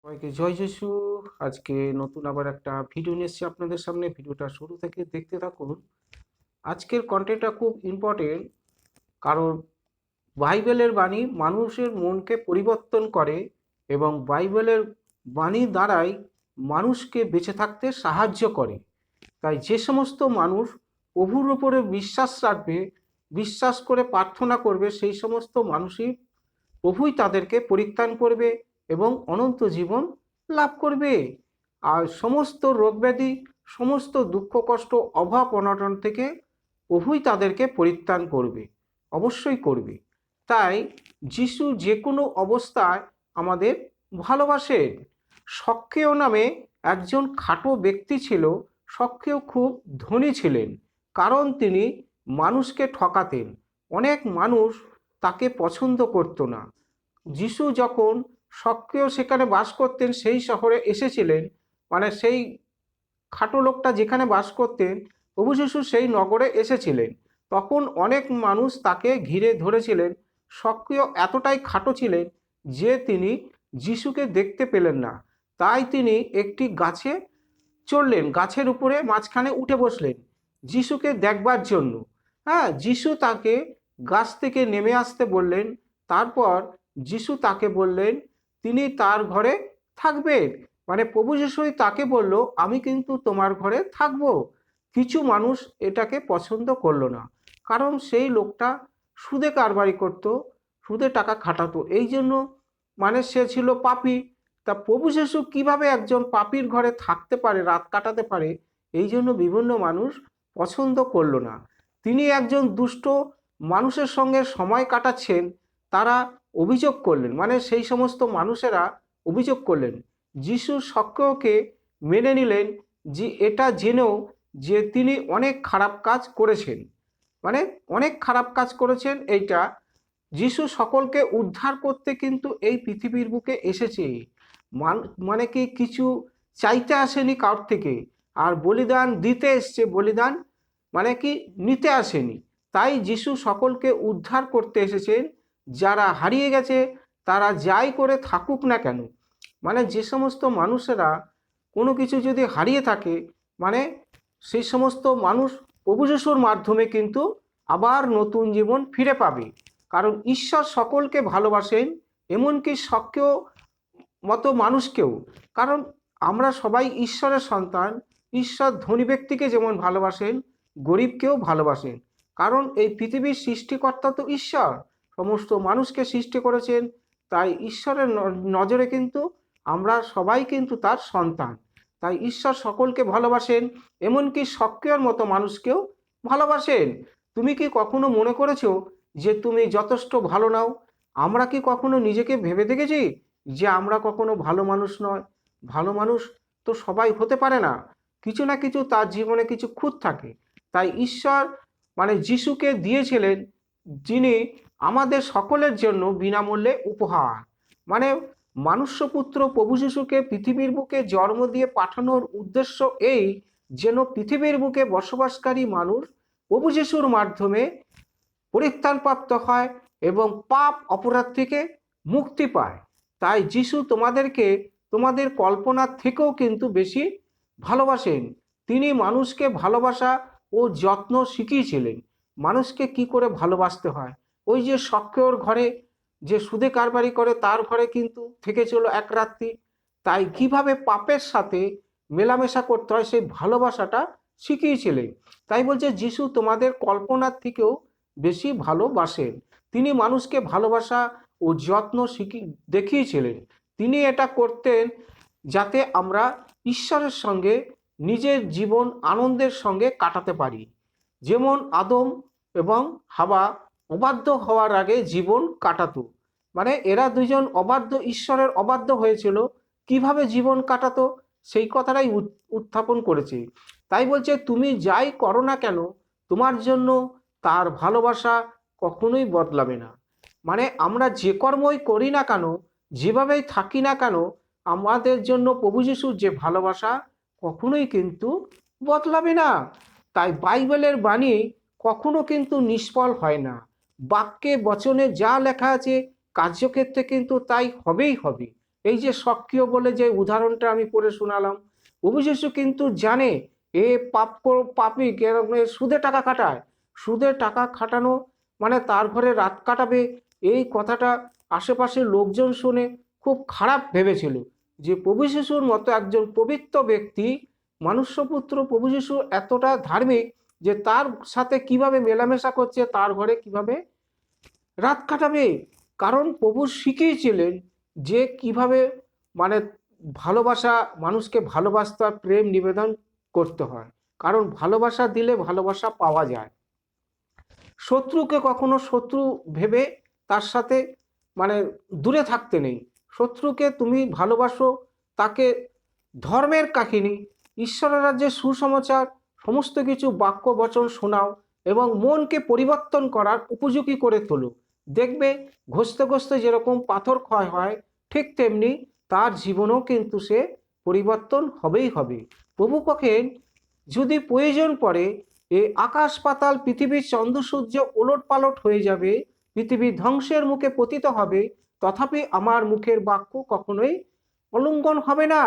সবাইকে জয় যিশু। আজকে নতুন আবার একটা ভিডিও নিয়ে এসেছি আপনাদের সামনে। ভিডিওটা শুরু থেকে দেখতে থাকুন। আজকের কন্টেন্টটা খুব ইম্পর্টেন্ট, কারণ বাইবেলের বাণী মানুষের মনকে পরিবর্তন করে এবং বাইবেলের বাণী দ্বারাই মানুষকে বেঁচে থাকতে সাহায্য করে। তাই যে সমস্ত মানুষ প্রভুর উপরে বিশ্বাস রাখবে, বিশ্বাস করে প্রার্থনা করবে, সেই সমস্ত মানুষই প্রভুই তাদেরকে পরিত্রাণ করবে এবং অনন্ত জীবন লাভ করবে। আর সমস্ত রোগব্যাধি, সমস্ত দুঃখ কষ্ট, অভাব অনটন থেকে প্রভুই তাদেরকে পরিত্রাণ করবে, অবশ্যই করবে। তাই যিশু যে কোনো অবস্থায় আমাদের ভালোবাসেন। সক্কেয় নামে একজন খাটো ব্যক্তি ছিল। সক্কেয় খুব ধনী ছিলেন, কারণ তিনি মানুষকে ঠকাতেন। অনেক মানুষ তাকে পছন্দ করত না। যিশু যখন সক্রিয় সেখানে বাস করতেন, সেই শহরে এসেছিলেন, মানে সেই খাটো লোকটা যেখানে বাস করতেন, প্রভু যিশু সেই নগরে এসেছিলেন, তখন অনেক মানুষ তাকে ঘিরে ধরেছিলেন। সক্রিয় এতটাই খাটো ছিলেন যে তিনি যিশুকে দেখতে পেলেন না। তাই তিনি একটি গাছে চড়লেন, গাছের উপরে মাঝখানে উঠে বসলেন যিশুকে দেখবার জন্য। হ্যাঁ, যিশু তাকে গাছ থেকে নেমে আসতে বললেন। তারপর যিশু তাকে বললেন তিনি তার ঘরে থাকবেন। মানে প্রভু যিশুই তাকে বলল, আমি কিন্তু তোমার ঘরে থাকবো। কিছু মানুষ এটাকে পছন্দ করলো না, কারণ সেই লোকটা সুদে কারবারি করত, সুদে টাকা খাটাতো, এই জন্য মানে সে ছিল পাপী। তা প্রভু যিশু কিভাবে একজন পাপীর ঘরে থাকতে পারে, রাত কাটাতে পারে, এই জন্য বিভিন্ন মানুষ পছন্দ করলো না। তিনি একজন দুষ্ট মানুষের সঙ্গে সময় কাটাচ্ছেন, তারা অভিযোগ করলেন, মানে সেই সমস্ত মানুষেরা অভিযোগ করলেন। যিশু সক্রিয়কে মেনে নিলেন, যে এটা জেনেও যে তিনি অনেক খারাপ কাজ করেছেন, মানে অনেক খারাপ কাজ করেছেন। এইটা যিশু সকলকে উদ্ধার করতে কিন্তু এই পৃথিবীর বুকে এসেছে। মানে কি কিছু চাইতে আসেনি কারোর থেকে, আর বলিদান দিতে এসছে, বলিদান মানে কি নিতে আসেনি। তাই যিশু সকলকে উদ্ধার করতে এসেছেন। যারা হারিয়ে গেছে তারা যাই করে থাকুক না কেন, মানে যে সমস্ত মানুষেরা কোনো কিছু যদি হারিয়ে থাকে, মানে সেই সমস্ত মানুষ প্রভু যিশুর মাধ্যমে কিন্তু আবার নতুন জীবন ফিরে পাবে। কারণ ঈশ্বর সকলকে ভালোবাসেন, এমনকি সক্রিয় মতো মানুষকেও। কারণ আমরা সবাই ঈশ্বরের সন্তান। ঈশ্বর ধনী ব্যক্তিকে যেমন ভালোবাসেন, গরিবকেও ভালোবাসেন। কারণ এই পৃথিবীর সৃষ্টিকর্তা তো ঈশ্বর, সমস্ত মানুষকে সৃষ্টি করেছেন। তাই ঈশ্বরের নজরে কিন্তু আমরা সবাই কিন্তু তার সন্তান। তাই ঈশ্বর সকলকে ভালোবাসেন, এমনকি সক্রিয়র মতো মানুষকেও ভালোবাসেন। তুমি কি কখনো মনে করেছো যে তুমি যথেষ্ট ভালো নাও? আমরা কি কখনো নিজেকে ভেবে দেখেছি যে আমরা কখনো ভালো মানুষ নয়? ভালো মানুষ তো সবাই হতে পারে না, কিছু না কিছু তার জীবনে কিছু খুঁত থাকে। তাই ঈশ্বর মানে যিশুকে দিয়েছিলেন, যিনি আমাদের সকলের জন্য বিনামূল্যে উপহার। মানে মানুষ্যপুত্র প্রভু যিশুকে পৃথিবীর বুকে জন্ম দিয়ে পাঠানোর উদ্দেশ্য এই, যেন পৃথিবীর বুকে বসবাসকারী মানুষ প্রভু যিশুর মাধ্যমে পরিত্রাণপ্রাপ্ত হয় এবং পাপ অপরাধ থেকে মুক্তি পায়। তাই যিশু তোমাদেরকে তোমাদের কল্পনার থেকেও কিন্তু বেশি ভালোবাসেন। তিনি মানুষকে ভালোবাসা ও যত্ন শিখিয়েছিলেন, মানুষকে কি করে ভালোবাসতে হয়। ওই যে সক্রিয়র ঘরে যে সুদে কারবারি করে, তার ঘরে কিন্তু থেকেছিল এক রাত্রি। তাই কিভাবে পাপের সাথে মেলামেশা করতে হয় সেই ভালোবাসাটা শিখিয়েছিলেন। তাই বলছে যিশু তোমাদের কল্পনার থেকেও বেশি ভালোবাসেন। তিনি মানুষকে ভালোবাসা ও যত্ন দেখিয়েছিলেন। তিনি এটা করতেন যাতে আমরা ঈশ্বরের সঙ্গে নিজের জীবন আনন্দের সঙ্গে কাটাতে পারি। যেমন আদম এবং হাওয়া অবাধ্য হওয়ার আগে জীবন কাটাতো, মানে এরা দুজন অবাধ্য, ঈশ্বরের অবাধ্য হয়েছিল, কিভাবে জীবন কাটাতো সেই কথাটাই উত্থাপন করেছে। তাই বলছে তুমি যাই করো না কেন, তোমার জন্য তার ভালোবাসা কখনোই বদলাবে না। মানে আমরা যে কর্মই করি না কেন, যেভাবেই থাকি না কেন, আমাদের জন্য প্রভু যিশুর যে ভালোবাসা কখনোই কিন্তু বদলাবে না। তাই বাইবেলের বাণী কখনো কিন্তু নিষ্ফল হয় না। বাক্যে বচনে যা লেখা আছে কার্যক্ষেত্রে কিন্তু তাই হবেই হবে। এই যে সক্রিয় বলে যে উদাহরণটা আমি পড়ে শোনালাম, প্রভু যিশু কিন্তু জানে এ পাপী সুদে টাকা খাটায়, সুদে টাকা খাটানো মানে তার ঘরে রাত কাটাবে, এই কথাটা আশেপাশের লোকজন শুনে খুব খারাপ ভেবেছিল যে প্রভু যিশুর মতো একজন পবিত্র ব্যক্তি, মনুষ্যপুত্র প্রভু যিশু এতটা ধার্মিক যে তার সাথে কিভাবে মেলামেশা করছে, তার ঘরে কিভাবে রাত কাটাবে। কারণ প্রভু শিখিয়েছিলেন যে কিভাবে মানে ভালোবাসা, মানুষকে ভালোবাসতে হয়, প্রেম নিবেদন করতে হয়। কারণ ভালোবাসা দিলে ভালোবাসা পাওয়া যায়। শত্রুকে কখনো শত্রু ভেবে তার সাথে মানে দূরে থাকতে নেই। শত্রুকে তুমি ভালোবাসো, তাকে ধর্মের কাহিনী, ঈশ্বরের রাজ্যের সুসমাচার, সমস্ত কিছু বাক্য বচন শোনাও এবং মনকে পরিবর্তন করার উপযোগী করে তোলো। দেখবে ঘষতে ঘষতে যেরকম পাথর ক্ষয় হয়, ঠিক তেমনি তার জীবনও কিন্তু সে পরিবর্তন হবেই হবে। প্রভু কহেন যদি প্রয়োজন পড়ে এই আকাশ পাতাল পৃথিবীর চন্দ্র সূর্য ওলট পালট হয়ে যাবে, পৃথিবী ধ্বংসের মুখে পতিত হবে, তথাপি আমার মুখের বাক্য কখনোই অলঙ্ঘন হবে না।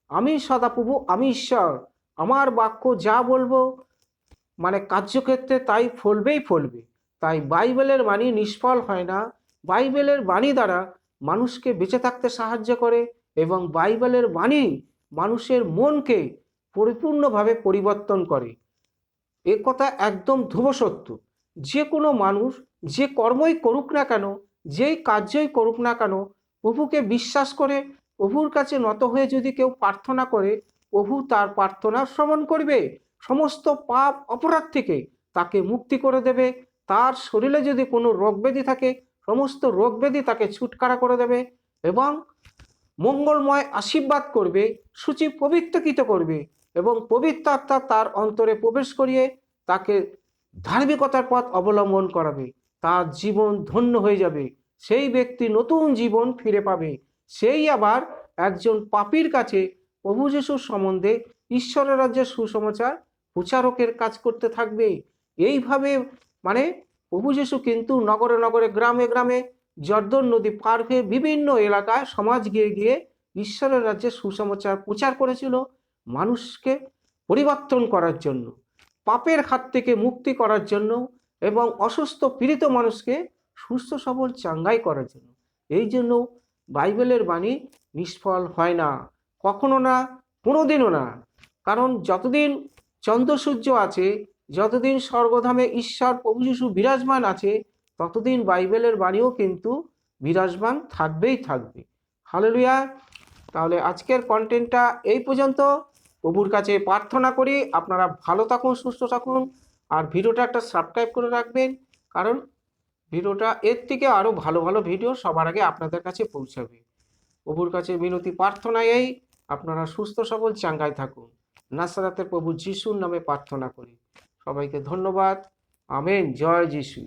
আমি সদাপ্রভু, আমি ঈশ্বর, আমার বাক্য যা বলবো মানে কার্যক্ষেত্রে তাই ফলবেই ফলবে। তাই বাইবেলের বাণী নিষ্ফল হয় না। বাইবেলের বাণী দ্বারা মানুষকে বেঁচে থাকতে সাহায্য করে এবং বাইবেলের বাণী মানুষের মনকে পরিপূর্ণভাবে পরিবর্তন করে। এ কথা একদম ধ্রুব সত্য। যে কোনো মানুষ যে কর্মই করুক না কেন, যেই কার্যই করুক না কেন, প্রভুকে বিশ্বাস করে প্রভুর কাছে নত হয়ে যদি কেউ প্রার্থনা করে, প্রভু তার প্রার্থনা শ্রবণ করবে, সমস্ত পাপ অপরাধ থেকে তাকে মুক্তি করে দেবে। তার শরীরে যদি কোনো রোগ ব্যাধি থাকে, সমস্ত রোগ ব্যাধি তাকে ছুটকারা করে দেবে এবং মঙ্গলময় আশীর্বাদ করবে, সূচি পবিত্রকৃত করবে এবং পবিত্র আত্মা তার অন্তরে প্রবেশ করিয়ে তাকে ধার্মিকতার পথ অবলম্বন করাবে। তার জীবন ধন্য হয়ে যাবে, সেই ব্যক্তি নতুন জীবন ফিরে পাবে। সেই আবার একজন পাপীর কাছে প্রভু যিশুর সম্বন্ধে ঈশ্বরের রাজ্যের সুসমাচার প্রচারকের কাজ করতে থাকবে। এইভাবে মানে প্রভু যিশু কিন্তু নগরে নগরে গ্রামে গ্রামে জর্দন নদী পার হয়ে বিভিন্ন এলাকায় সমাজ গিয়ে গিয়ে ঈশ্বরের রাজ্যে সুসমাচার প্রচার করেছিল, মানুষকে পরিবর্তন করার জন্য, পাপের হাত থেকে মুক্তি করার জন্য এবং অসুস্থ পীড়িত মানুষকে সুস্থ সবল চাঙ্গাই করার জন্য। এই জন্য বাইবেলের বাণী নিষ্ফল হয় না, কখনো না, কোনোদিনও না। কারণ যতদিন চন্দ্র সূর্য আছে, যতদিন স্বর্গধামে ঈশ্বর প্রভু যিশু বিরাজমান আছে, ততদিন বাইবেলের বাণীও কিন্তু বিরাজমান থাকবেই থাকবে। হালেলুয়া। তাহলে আজকের কন্টেন্টটা এই পর্যন্ত। প্রভুর কাছে প্রার্থনা করি আপনারা ভালো থাকুন, সুস্থ থাকুন, আর ভিডিওটা একটা সাবস্ক্রাইব করে রাখবেন, কারণ ভিডিওটা এর থেকে আরও ভালো ভালো ভিডিও সবার আগে আপনাদের কাছে পৌঁছাবে। প্রভুর কাছে মিনতি প্রার্থনা এই, আপনারা সুস্থ সবল চাঙ্গাই থাকুন। নাসরাতের প্রভু যিশুর নামে প্রার্থনা করি। সবাইকে ধন্যবাদ। আমেন। জয় যিশু।